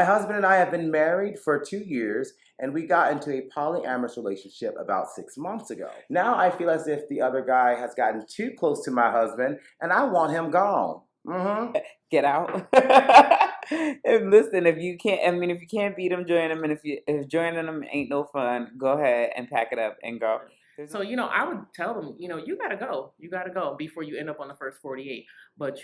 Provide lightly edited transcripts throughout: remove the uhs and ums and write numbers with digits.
My husband and I have been married for 2 years, and we got into a polyamorous relationship about 6 months ago. Now I feel as if the other guy has gotten too close to my husband, and I want him gone. Get out. Listen, if you can't, if you can't beat them, join them, and if joining them ain't no fun, go ahead and pack it up and go. So, I would tell them, you got to go. You got to go before you end up on the first 48. But,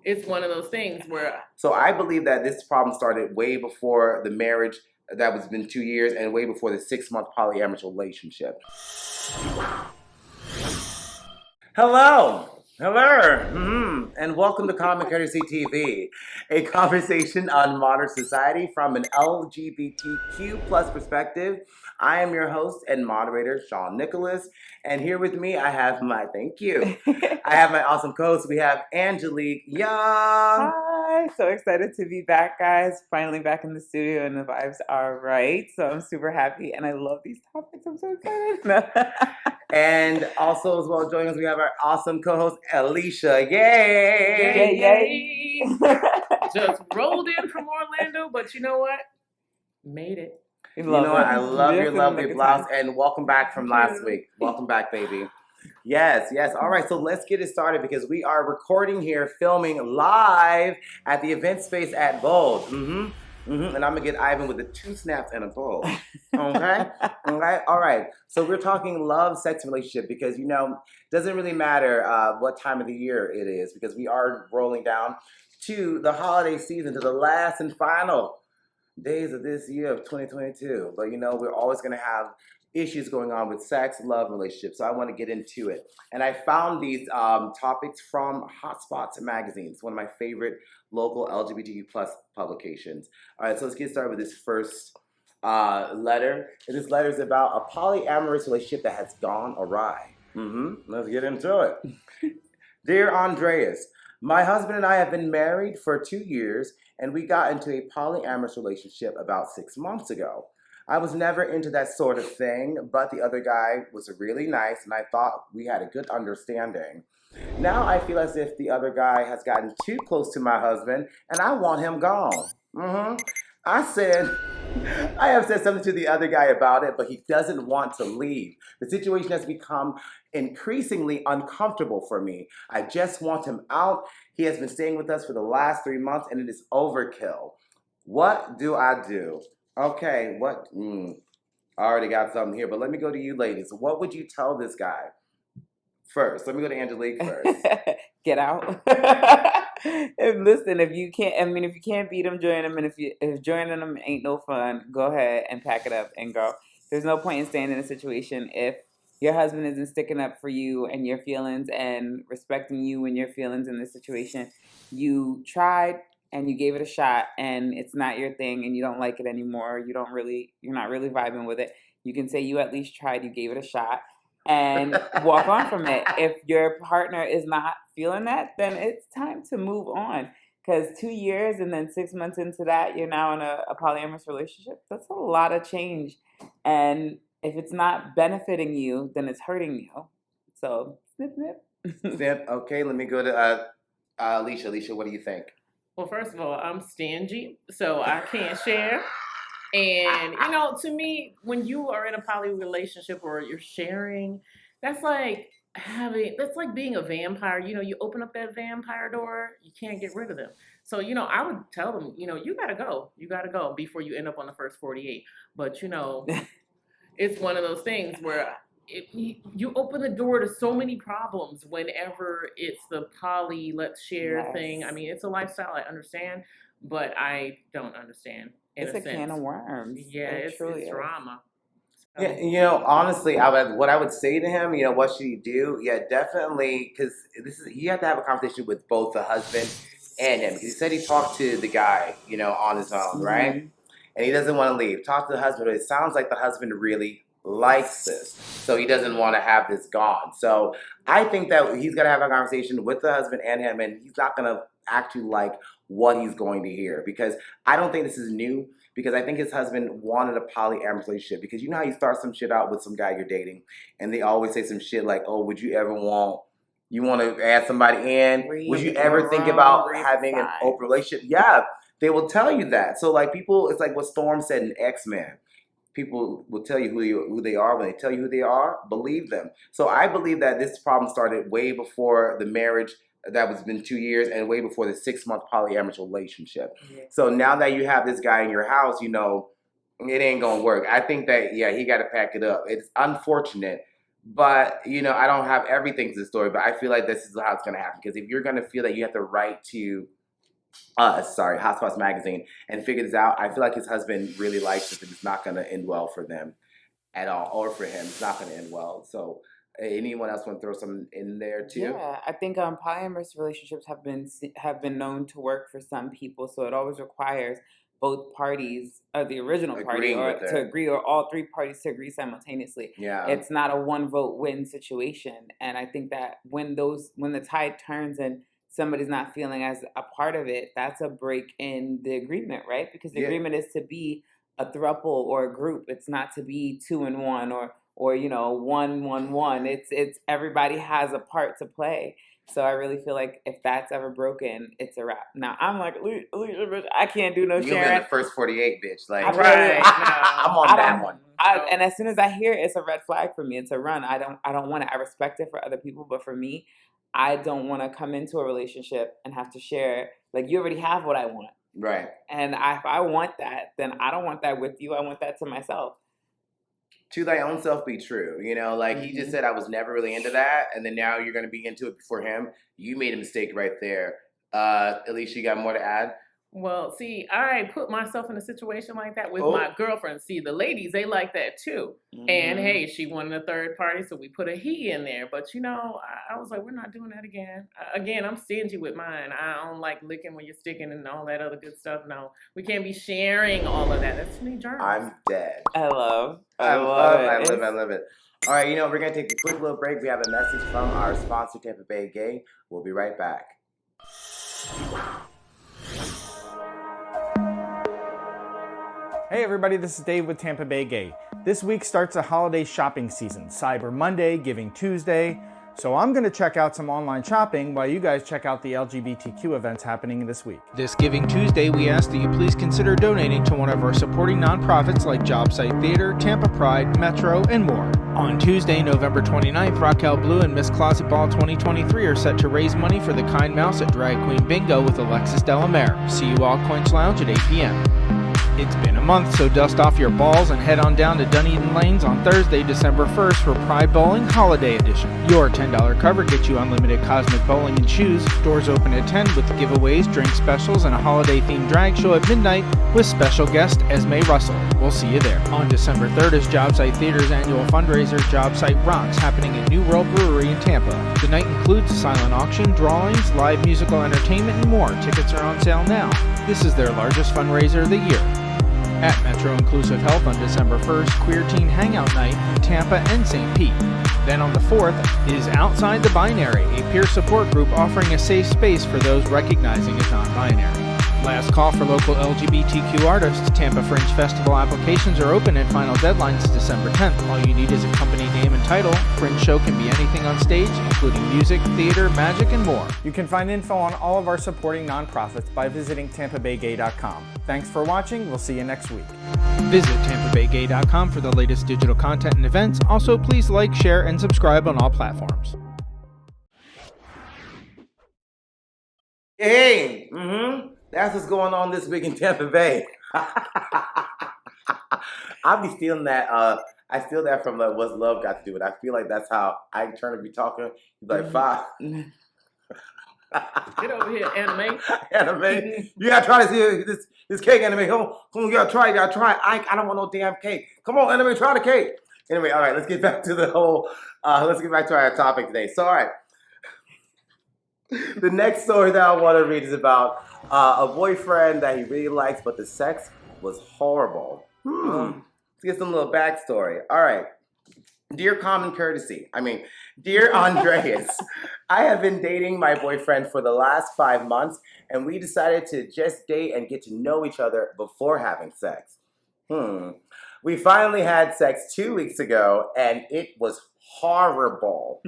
it's one of those things where. So I believe that this problem started way before the marriage that was been 2 years and way before the 6 month polyamorous relationship. Hello. And welcome to Common Courtesy TV, a conversation on modern society from an LGBTQ plus perspective. I am your host and moderator, Sean Nicholas, and here with me I have my I have my awesome co-host. We have Angelique Young. Hi, so excited to be back, guys. Finally back in the studio, and the vibes are right. So I'm super happy, and I love these topics. I'm so excited. And also, as well, joining us, we have our awesome co-host, Alicia. Yay! Yay! Just rolled in from Orlando, but you know what? Made it. You know what? I love your lovely blouse, and welcome back from last week. Welcome back, baby. Yes. All right, so let's get it started because we are recording here, filming live at the event space at Bold. And I'm gonna get Ivan with the 2 snaps and a bowl. Okay? All right. So we're talking love, sex, relationship because doesn't really matter what time of the year it is because we are rolling down to the holiday season, to the last and final days of this year of 2022. But we're always gonna have issues going on with sex, love, relationships. So I want to get into it. And I found these topics from Hotspots magazines, one of my favorite local LGBTQ plus publications. All right, so let's get started with this first letter. And this letter is about a polyamorous relationship that has gone awry. Let's get into it. Dear Andreus, my husband and I have been married for 2 years, and we got into a polyamorous relationship about 6 months ago. I was never into that sort of thing, but the other guy was really nice, and I thought we had a good understanding. Now I feel as if the other guy has gotten too close to my husband, and I want him gone. I have said something to the other guy about it, but he doesn't want to leave. The situation has become increasingly uncomfortable for me. I just want him out. He has been staying with us for the last 3 months, and it is overkill. What do I do? Okay, what? I already got something here, but let me go to you ladies. What would you tell this guy first? Let me go to Angelique first. Get out. Listen, if you can't beat them, join them, and if joining them ain't no fun, go ahead and pack it up and go. There's no point in staying in a situation if your husband isn't sticking up for you and your feelings and respecting you and your feelings in this situation. You tried and you gave it a shot and it's not your thing and you don't like it anymore, you're not really vibing with it, you can say you at least tried, you gave it a shot, and walk on from it. If your partner is not feeling that, then it's time to move on. Because 2 years and then 6 months into that, you're now in a polyamorous relationship. That's a lot of change. And if it's not benefiting you, then it's hurting you. So, snip. Snip. Okay, let me go to Alicia. Alicia, what do you think? Well, first of all, I'm stingy, so I can't share. And, to me, when you are in a poly relationship or you're sharing, that's like being a vampire. You open up that vampire door, you can't get rid of them. So, I would tell them, you got to go. You got to go before you end up on the first 48. But, it's one of those things where you open the door to so many problems whenever it's the poly let's share thing. I mean, it's a lifestyle, I understand, but I don't understand. It's a can of worms. Yeah, it's drama. Yeah, honestly, what I would say to him, what should he do? Yeah, definitely, because you have to have a conversation with both the husband and him. Because he said he talked to the guy, on his own, right? And he doesn't want to leave. Talk to the husband, but it sounds like the husband really likes this, so he doesn't want to have this gone. So I think that he's gonna have a conversation with the husband and him, and he's not gonna actually like what he's going to hear, because I don't think this is new, because I think his husband wanted a polyamorous relationship, because how you start some shit out with some guy you're dating and they always say some shit like, oh, would you ever want to add somebody in? Would you ever think about having an open relationship? Yeah, they will tell you that. So like people, it's like what Storm said in X-Men. People will tell you who they are. When they tell you who they are, believe them. So I believe that this problem started way before the marriage that was been 2 years and way before the 6-month polyamorous relationship. Yeah. So now that you have this guy in your house, you know, it ain't gonna work. I think that, yeah, he got to pack it up. It's unfortunate, but, you know, I don't have everything to the story, but I feel like this is how it's gonna happen. Because if you're gonna feel that you have the right to Hot Spots Magazine, and figure this out, I feel like his husband really likes it, and it's not going to end well for them at all, or for him. It's not going to end well. So, anyone else want to throw something in there too? Yeah, I think polyamorous relationships have been known to work for some people. So it always requires both parties of the original party to agree, or all three parties to agree simultaneously. Yeah, it's not a one vote win situation. And I think that when the tide turns and somebody's not feeling as a part of it, that's a break in the agreement, right? Because the agreement is to be a throuple or a group. It's not to be 2 and 1 or you know 1-1-1. It's everybody has a part to play. So I really feel like if that's ever broken, it's a wrap. Now I'm like, I can't do no sharing. You'll be in the first 48, bitch. Like, right? I'm on that one. And as soon as I hear it, it's a red flag for me. It's a run. I don't want it. I respect it for other people, but for me, I don't want to come into a relationship and have to share. Like, you already have what I want. Right. And if I want that, then I don't want that with you. I want that to myself. To thy own self be true. You know, like he just said, I was never really into that. And then now you're going to be into it before him. You made a mistake right there. Alicia, you got more to add? Well, see, I put myself in a situation like that with my girlfriend. See, the ladies, they like that too. Mm-hmm. And hey, she wanted a third party, so we put a he in there. But you know, I was like, we're not doing that again. Again, I'm stingy with mine. I don't like licking when you're sticking and all that other good stuff. No, we can't be sharing all of that. That's too many germs. I'm dead. I love it. I love it. All right, you know, we're going to take a quick little break. We have a message from our sponsor, Tampa Bay Gay. We'll be right back. Hey everybody, this is Dave with Tampa Bay Gay. This week starts the holiday shopping season, Cyber Monday, Giving Tuesday. So I'm going to check out some online shopping while you guys check out the LGBTQ events happening this week. This Giving Tuesday, we ask that you please consider donating to one of our supporting nonprofits like Jobsite Theater, Tampa Pride, Metro, and more. On Tuesday, November 29th, Raquel Blue and Miss Closet Ball 2023 are set to raise money for the Kind Mouse at Drag Queen Bingo with Alexis Delamere. See you all Quench Lounge at 8 p.m. It's been a month, so dust off your balls and head on down to Dunedin Lanes on Thursday, December 1st for Pride Bowling Holiday Edition. Your $10 cover gets you unlimited cosmic bowling and shoes. Doors open at 10 with giveaways, drink specials, and a holiday-themed drag show at midnight with special guest Esme Russell. We'll see you there. On December 3rd is Jobsite Theater's annual fundraiser, Jobsite Rocks, happening at New World Brewery in Tampa. The night includes a silent auction, drawings, live musical entertainment, and more. Tickets are on sale now. This is their largest fundraiser of the year. At Metro Inclusive Health on December 1st, Queer Teen Hangout Night in Tampa and St. Pete. Then on the 4th is Outside the Binary, a peer support group offering a safe space for those recognizing as non-binary. Last call for local LGBTQ artists. Tampa Fringe Festival applications are open and final deadline is December 10th. All you need is a company name and title. Fringe show can be anything on stage, including music, theater, magic, and more. You can find info on all of our supporting nonprofits by visiting TampaBayGay.com. Thanks for watching. We'll see you next week. Visit TampaBayGay.com for the latest digital content and events. Also, please like, share, and subscribe on all platforms. Hey, that's what's going on this week in Tampa Bay. I'll be stealing that. I steal that from What's Love Got to Do It. I feel like that's how I turn to be talking. He's like, five. Get over here, anime. Anime. You gotta try this cake, anime. Come on, you gotta try. I don't want no damn cake. Come on, anime, try the cake. Anyway, all right, let's get back to let's get back to our topic today. So, all right. The next story that I want to read is about a boyfriend that he really likes, but the sex was horrible. Let's get some little backstory. All right. Dear Dear Andreus, I have been dating my boyfriend for the last 5 months, and we decided to just date and get to know each other before having sex. We finally had sex 2 weeks ago, and it was horrible.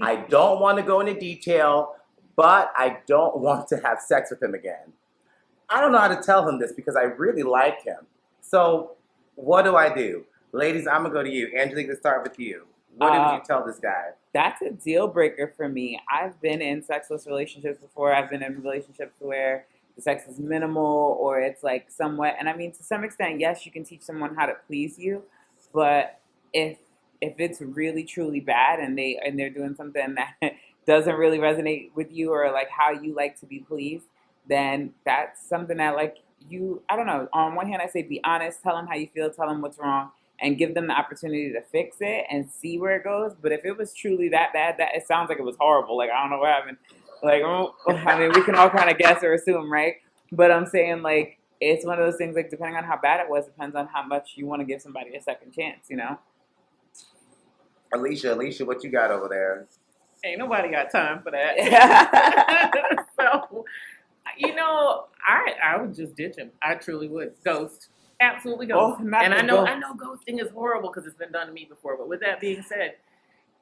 I don't want to go into detail, but I don't want to have sex with him again. I don't know how to tell him this because I really like him. So what do? Ladies, I'm going to go to you. Angelique, let's start with you. What would you tell this guy? That's a deal breaker for me. I've been in sexless relationships before. I've been in relationships where the sex is minimal or it's like somewhat, and I mean, to some extent, yes, you can teach someone how to please you, but if it's really truly bad and they're doing something that doesn't really resonate with you or like how you like to be pleased, then that's something that like I don't know. On one hand, I say be honest, tell them how you feel, tell them what's wrong, and give them the opportunity to fix it and see where it goes. But if it was truly that bad, that it sounds like it was horrible. Like, I don't know what happened. Like, I mean, we can all kind of guess or assume, right? But I'm saying, like, it's one of those things, like, depending on how bad it was, depends on how much you want to give somebody a second chance, you know? Alicia, what you got over there? Ain't nobody got time for that. So, you know, I would just ditch him. I truly would. Ghost. Absolutely ghost. And I know ghosting is horrible because it's been done to me before. But with that being said,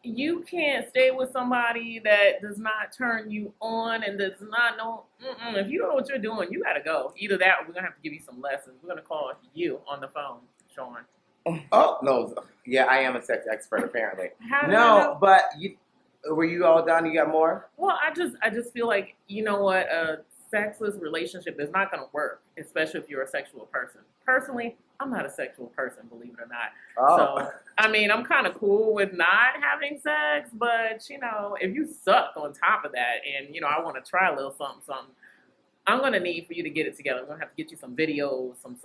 you can't stay with somebody that does not turn you on and does not know. If you don't know what you're doing, you got to go. Either that or we're going to have to give you some lessons. We're going to call you on the phone, Sean. Oh, no. Yeah, I am a sex expert, apparently. No, but were you all done? You got more? Well, I just feel like, you know what, a sexless relationship is not going to work, especially if you're a sexual person. Personally, I'm not a sexual person, believe it or not. Oh. So, I mean, I'm kind of cool with not having sex, but, you know, if you suck on top of that and, you know, I want to try a little something, I'm going to need for you to get it together. I'm going to have to get you some videos, some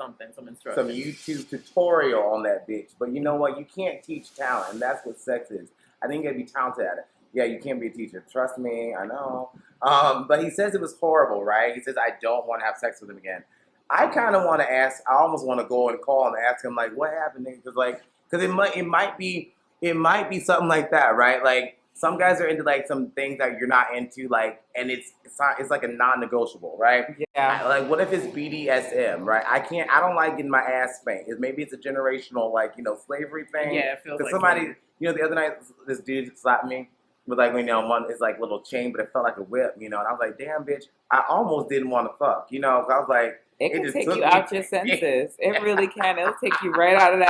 instructions. Some YouTube tutorial on that bitch. But you know what? You can't teach talent, and that's what sex is. I think you got to be talented at it. Yeah, you can't be a teacher. Trust me, I know. But he says it was horrible, right? He says, I don't want to have sex with him again. I kind of want to ask, I almost want to go and call and ask him, like, what happened? Because it might be something like that, right? Like, some guys are into, like, some things that you're not into, like, and it's like a non-negotiable, right? Yeah. Like, what if it's BDSM, right? I don't like getting my ass spanked. Maybe it's a generational, like, you know, slavery thing. Yeah, it feels like somebody, slavery. you know, the other night, this dude slapped me with, like, you know, one, it's like little chain, but it felt like a whip, you know, and I was like, damn, bitch, I almost didn't want to fuck, you know, 'cause I was like, it can take you out your senses. It really can. It'll take you right out of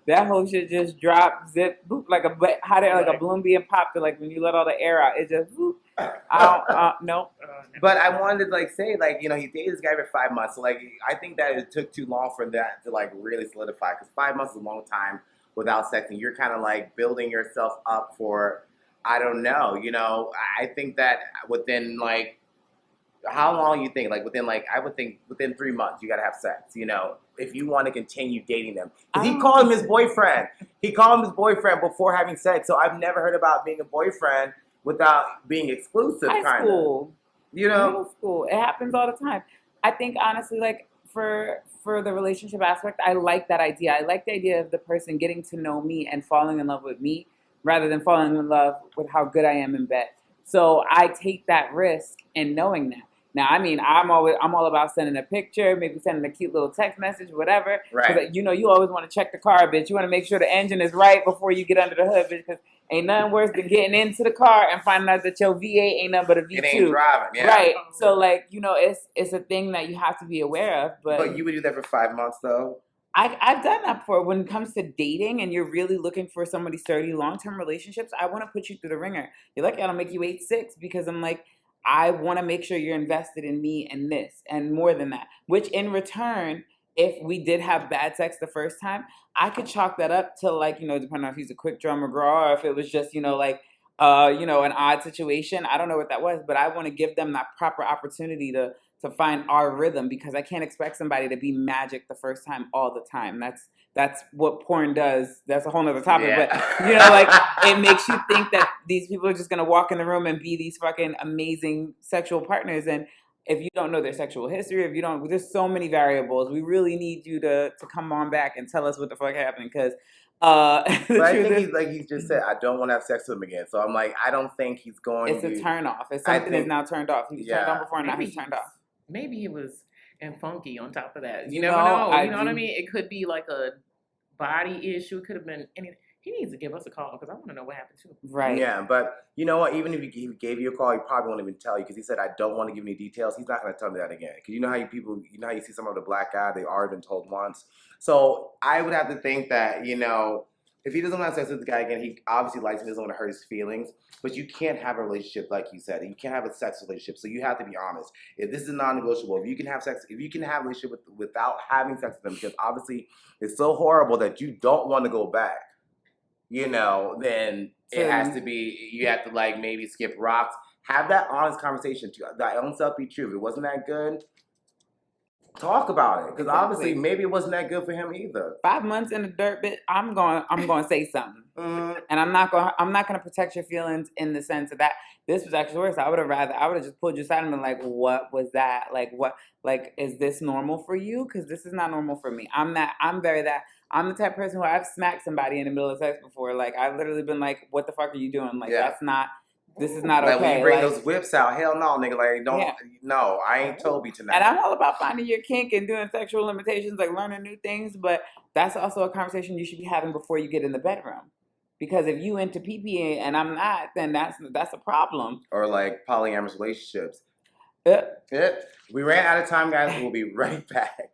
that whole shit just drop, zip, boop, like a balloon being popped. Like when you let all the air out, it just, boop. No. But I wanted to, like, say, like, you know, he dated this guy for 5 months. So, like, I think that it took too long for that to, like, really solidify. Because 5 months is a long time without sex. And you're kind of, like, building yourself up for, I don't know, you know. I think that within, like, how long you think? Like, I would think within 3 months, you got to have sex, you know, if you want to continue dating them. Because he called him his boyfriend. He called him his boyfriend before having sex. So I've never heard about being a boyfriend without being exclusive, kind of. High school. You know? Middle school. It happens all the time. I think, honestly, like, for the relationship aspect, I like that idea. I like the idea of the person getting to know me and falling in love with me rather than falling in love with how good I am in bed. So I take that risk in knowing that. Now, I mean, I'm all about sending a picture, maybe sending a cute little text message, whatever. Right. You know, you always want to check the car, bitch. You want to make sure the engine is right before you get under the hood, bitch, because ain't nothing worse than getting into the car and finding out that your V8 ain't nothing but a V2. It ain't driving, yeah. Right. So, like, you know, it's a thing that you have to be aware of. But you would do that for 5 months, though? I've done that before. When it comes to dating and you're really looking for somebody sturdy, long-term relationships, I want to put you through the ringer. You're lucky I don't make you 8'6" because I'm like, I want to make sure you're invested in me and this and more than that, which in return, if we did have bad sex the first time, I could chalk that up to, like, you know, depending on if he's a quick draw McGraw or if it was just, you know, like, you know, an odd situation. I don't know what that was, but I want to give them that proper opportunity to find our rhythm, because I can't expect somebody to be magic the first time all the time. That's what porn does. That's a whole nother topic. Yeah. But, you know, like, it makes you think that these people are just going to walk in the room and be these fucking amazing sexual partners. And if you don't know their sexual history, there's so many variables. We really need you to come on back and tell us what the fuck happened. Because, but I think he's, like he just said, I don't want to have sex with him again. So I'm like, I don't think he's going to. It's a turn off. It's something is now turned off. He's turned on before, and now he's turned off. Maybe it was and funky on top of that. You never know. You know what I mean? It could be like a body issue. It could have been anything. he needs to give us a call because I want to know what happened too. Right. Yeah, but you know what? Even if he gave you a call, he probably won't even tell you because he said, "I don't want to give any details." He's not going to tell me that again because you know how you see some of the black guy, they already been told once. So I would have to think that if he doesn't want to have sex with the guy again, he obviously likes him, doesn't want to hurt his feelings. But you can't have a relationship like you said. You can't have a sex relationship. So you have to be honest. If this is non-negotiable, if you can have sex, if you can have a relationship without having sex with them, because obviously it's so horrible that you don't want to go back. Then it has to be, you have to like maybe skip rocks. Have that honest conversation to thy own self be true. If it wasn't that good, talk about it. Because obviously maybe it wasn't that good for him either. 5 months in the dirt, bitch, I'm going to say something. And I'm not going to protect your feelings in the sense of that this was actually worse. I would have just pulled you aside and been like, what was that? Like, is this normal for you? Because this is not normal for me. I'm the type of person who I've smacked somebody in the middle of sex before. Like, I've literally been like, what the fuck are you doing? Like, this is not okay. Like, when you bring those whips out, hell no, nigga. Like, no, I ain't Toby tonight. And I'm all about finding your kink and doing sexual limitations, like learning new things. But that's also a conversation you should be having before you get in the bedroom. Because if you into pee and I'm not, then that's a problem. Or like polyamorous relationships. We ran out of time, guys. We'll be right back.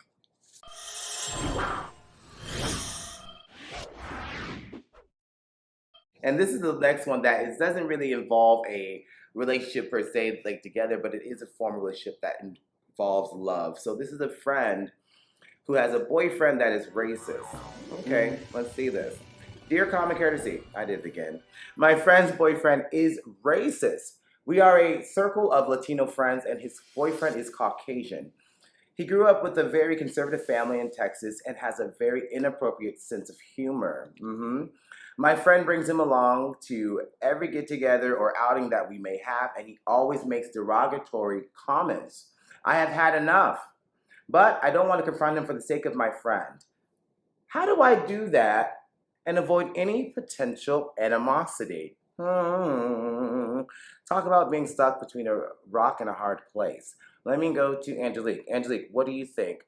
And this is the next one that doesn't really involve a relationship per se, like together, but it is a form of relationship that involves love. So this is a friend who has a boyfriend that is racist. Okay, let's see this. Dear Common Courtesy, I did it again. My friend's boyfriend is racist. We are a circle of Latino friends, and his boyfriend is Caucasian. He grew up with a very conservative family in Texas and has a very inappropriate sense of humor. My friend brings him along to every get-together or outing that we may have, and he always makes derogatory comments. I have had enough, but I don't want to confront him for the sake of my friend. How do I do that and avoid any potential animosity? Talk about being stuck between a rock and a hard place. Let me go to Angelique. Angelique, what do you think?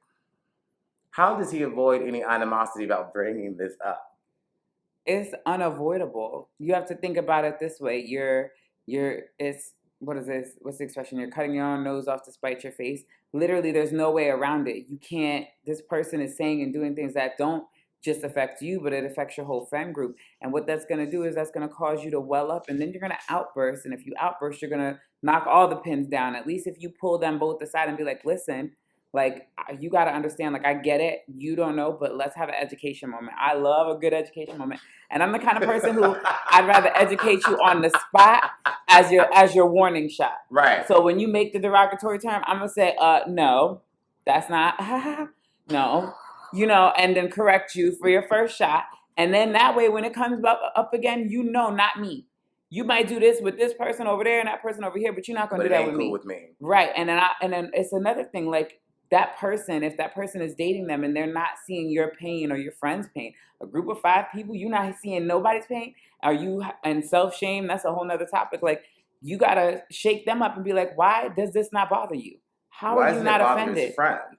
How does he avoid any animosity about bringing this up? It's unavoidable. You have to think about it this way. What is this? What's the expression? You're cutting your own nose off to spite your face. Literally, there's no way around it. You can't, this person is saying and doing things that don't just affect you, but it affects your whole friend group. And what that's going to do is that's going to cause you to well up, and then you're going to outburst. And if you outburst, you're going to knock all the pins down. At least if you pull them both aside and be like, listen, like, you got to understand, like, I get it. You don't know, but let's have an education moment. I love a good education moment. And I'm the kind of person who I'd rather educate you on the spot as your warning shot. Right. So when you make the derogatory term, I'm going to say, no, that's not, no, and then correct you for your first shot. And then that way, when it comes up again, not me. You might do this with this person over there and that person over here, but you're not going to do that with me. With me. Right. And then it's another thing, like, that person, if that person is dating them and they're not seeing your pain or your friend's pain, a group of 5 people, you're not seeing nobody's pain, and self-shame, that's a whole nother topic. Like, you got to shake them up and be like, why does this not bother you? How are you not offended?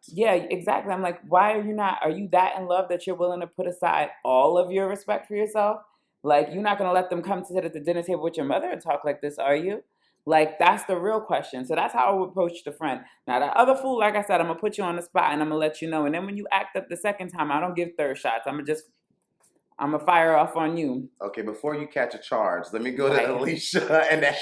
Yeah, exactly. I'm like, why are you that in love that you're willing to put aside all of your respect for yourself? Like, you're not going to let them come to sit at the dinner table with your mother and talk like this, are you? Like, that's the real question. So that's how I would approach the friend. Now, the other fool, like I said, I'm going to put you on the spot and I'm going to let you know. And then when you act up the second time, I don't give third shots. I'm going to fire off on you. Okay, before you catch a charge, let me go to Alicia and then...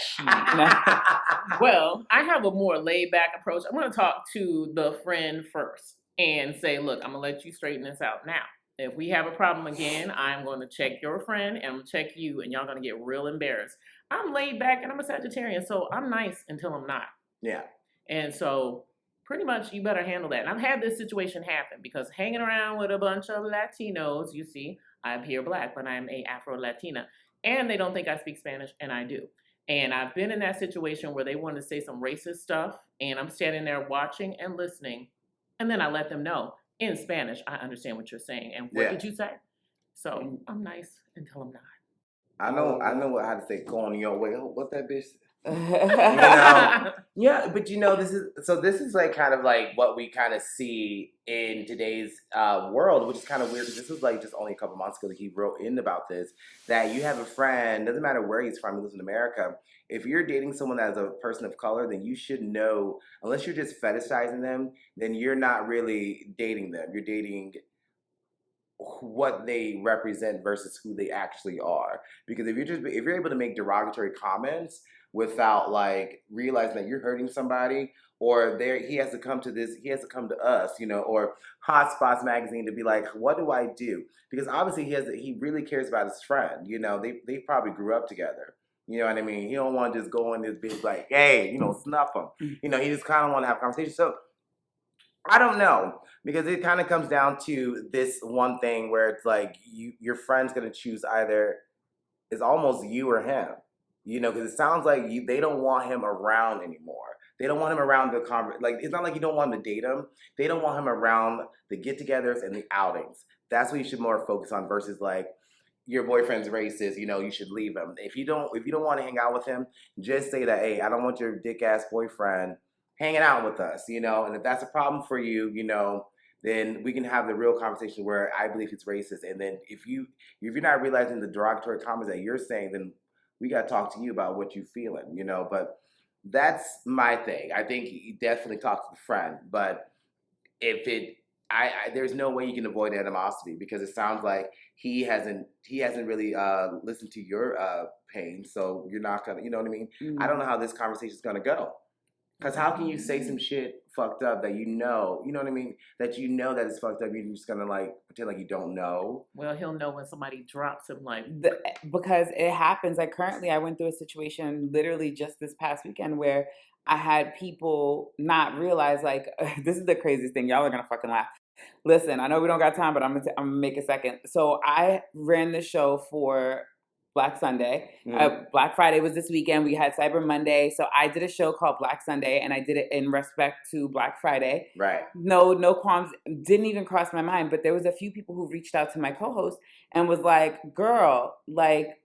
Well, I have a more laid-back approach. I'm going to talk to the friend first and say, look, I'm going to let you straighten this out now. If we have a problem again, I'm going to check your friend and I'm going to check you, and y'all going to get real embarrassed. I'm laid back and I'm a Sagittarian, so I'm nice until I'm not. Yeah. And so pretty much you better handle that. And I've had this situation happen because hanging around with a bunch of Latinos, you see, I'm here black, but I'm a Afro-Latina. And they don't think I speak Spanish, and I do. And I've been in that situation where they want to say some racist stuff, and I'm standing there watching and listening. And then I let them know in Spanish, I understand what you're saying. And what did you say? So I'm nice until I'm not. I know how to say going your way. Oh, what that bitch? Yeah, but this is like kind of like what we kind of see in today's world, which is kind of weird because this was like just only a couple months ago that he wrote in about this, that you have a friend, doesn't matter where he's from, he lives in America. If you're dating someone that's a person of color, then you should know, unless you're just fetishizing them, then you're not really dating them. You're dating what they represent versus who they actually are. Because if you're able to make derogatory comments without like realizing that you're hurting somebody, or he has to come to us, or Hot Spots magazine to be like, what do I do? Because obviously he really cares about his friend. They probably grew up together. You know what I mean? He don't want to just go in this big like, hey, snuff him. He just kind of want to have a conversation. So I don't know, because it kind of comes down to this one thing where it's like your friend's gonna choose either it's almost you or him, because it sounds like they don't want him around anymore. They don't want him around like it's not like you don't want him to date him. They don't want him around the get-togethers and the outings. That's what you should more focus on versus like your boyfriend's racist. You should leave him. If you don't want to hang out with him, just say that, hey, I don't want your dick ass boyfriend hanging out with us, and if that's a problem for you, then we can have the real conversation where I believe it's racist. And then if you're not realizing the derogatory comments that you're saying, then we got to talk to you about what you're feeling, but that's my thing. I think you definitely talk to the friend, but there's no way you can avoid animosity, because it sounds like he hasn't really listened to your pain, so you're not gonna, you know what I mean? Mm-hmm. I don't know how this conversation is gonna go. Because how can you say some shit fucked up that you know what I mean? That that it's fucked up, you're just gonna like pretend like you don't know? Well, he'll know when somebody drops him like... Because it happens. Like currently I went through a situation literally just this past weekend where I had people not realize, like, this is the craziest thing. Y'all are gonna fucking laugh. Listen, I know we don't got time, but I'm gonna make a second. So I ran the show for Black Sunday. Black Friday was this weekend. We had Cyber Monday. So I did a show called Black Sunday, and I did it in respect to Black Friday. Right. No qualms. Didn't even cross my mind. But there was a few people who reached out to my co-host and was like, girl, like,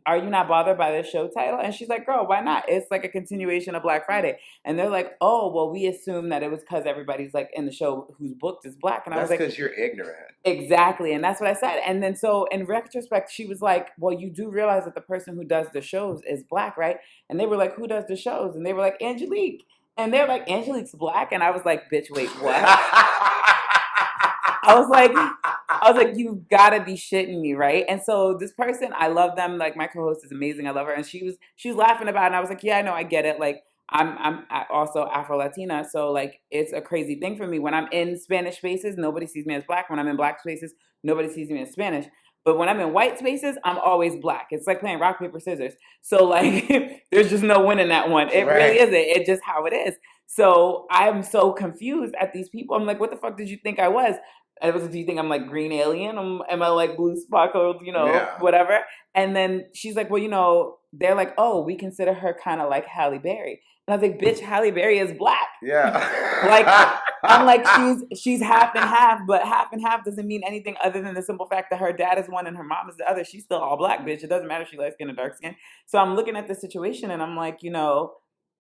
are you not bothered by this show title? And she's like, girl, why not? It's like a continuation of Black Friday. And they're like, oh, well, we assume that it was because everybody's like in the show who's booked is Black. And I was like, that's because you're ignorant. Exactly. And that's what I said. And then so in retrospect, she was like, well, you do realize that the person who does the shows is Black, right? And they were like, who does the shows? And they were like, Angelique. And they're like, Angelique's Black? And I was like, bitch, wait, what? I was like, you've got to be shitting me, right? And so this person, I love them. Like, my co-host is amazing. I love her. And she was laughing about it. And I was like, yeah, I know, I get it. Like, I'm also Afro-Latina. So, like, it's a crazy thing for me. When I'm in Spanish spaces, nobody sees me as Black. When I'm in Black spaces, nobody sees me as Spanish. But when I'm in white spaces, I'm always Black. It's like playing rock, paper, scissors. So, like, there's just no winning that one. It really isn't. It's just how it is. So I'm so confused at these people. I'm like, what the fuck did you think I was? And it was, do you think I'm like green alien? Am I like blue sparkled, whatever? And then she's like, well, they're like, oh, we consider her kind of like Halle Berry. And I was like, bitch, Halle Berry is Black. Yeah. Like, I'm like, she's half and half, but half and half doesn't mean anything other than the simple fact that her dad is one and her mom is the other. She's still all Black, bitch. It doesn't matter if she light skin or dark skin. So I'm looking at the situation and I'm like,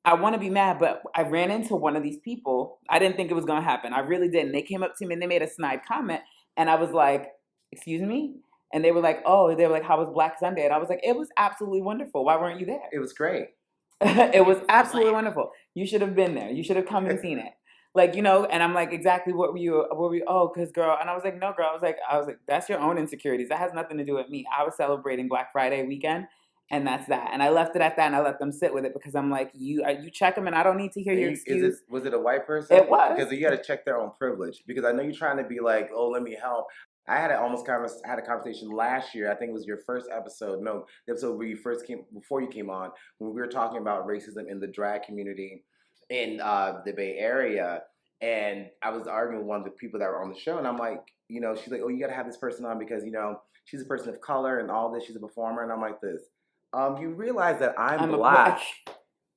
I want to be mad, but I ran into one of these people. I didn't think it was going to happen. I really didn't. They came up to me and they made a snide comment. And I was like, excuse me? And they were like, how was Black Sunday? And I was like, it was absolutely wonderful. Why weren't you there? It was great. It was absolutely wonderful. You should have been there. You should have come and seen it. Like, and I'm like, exactly what were you, because girl. And I was like, no, girl. I was like, that's your own insecurities. That has nothing to do with me. I was celebrating Black Friday weekend. And that's that. And I left it at that, and I let them sit with it because I'm like, you check them, and I don't need to hear your excuse. Was it a white person? It was. Because you got to check their own privilege. Because I know you're trying to be like, oh, let me help. I had a conversation last year. I think it was your first episode. No, the episode where before you came on, when we were talking about racism in the drag community in the Bay Area. And I was arguing with one of the people that were on the show, and I'm like, she's like, oh, you got to have this person on because, she's a person of color and all this. She's a performer. And I'm like this. You realize that I'm Black,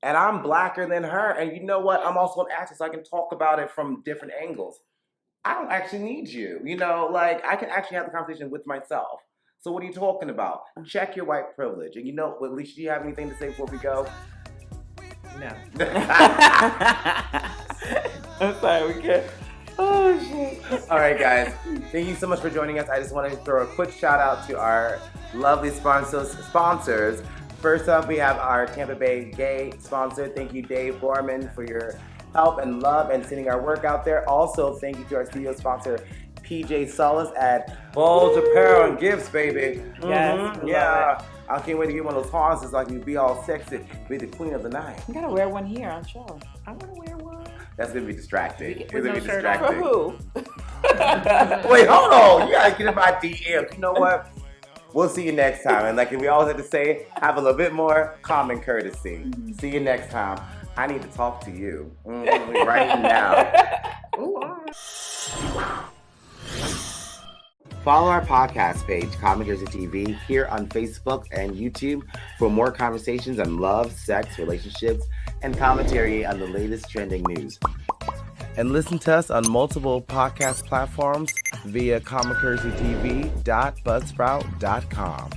and I'm Blacker than her. And you know what? I'm also an actress. So I can talk about it from different angles. I don't actually need you. Like, I can actually have the conversation with myself. So what are you talking about? Check your white privilege. And at least do you have anything to say before we go? No. I'm sorry, we can't. Oh, shit. All right, guys. Thank you so much for joining us. I just want to throw a quick shout out to our lovely sponsors. First up, we have our Tampa Bay gay sponsor. Thank you, Dave Gorman, for your help and love and sending our work out there. Also, thank you to our studio sponsor, PJ Solace at Bulge Apparel and Gifts, baby. Yes, Yeah. I can't wait to get one of those harnesses so I can be all sexy, be the queen of the night. You gotta wear one here on show. I want to wear one. That's gonna be distracting. It's With gonna no be shirt on. For distracting. who? Wait, hold on. You gotta get in my DM. You know what? We'll see you next time. And like we always have to say, have a little bit more common courtesy. See you next time. I need to talk to you right now. Ooh, all right. Follow our podcast page, Common Jersey TV, here on Facebook and YouTube for more conversations on love, sex, relationships, and commentary on the latest trending news. And listen to us on multiple podcast platforms via commoncourtesytv.buzzsprout.com.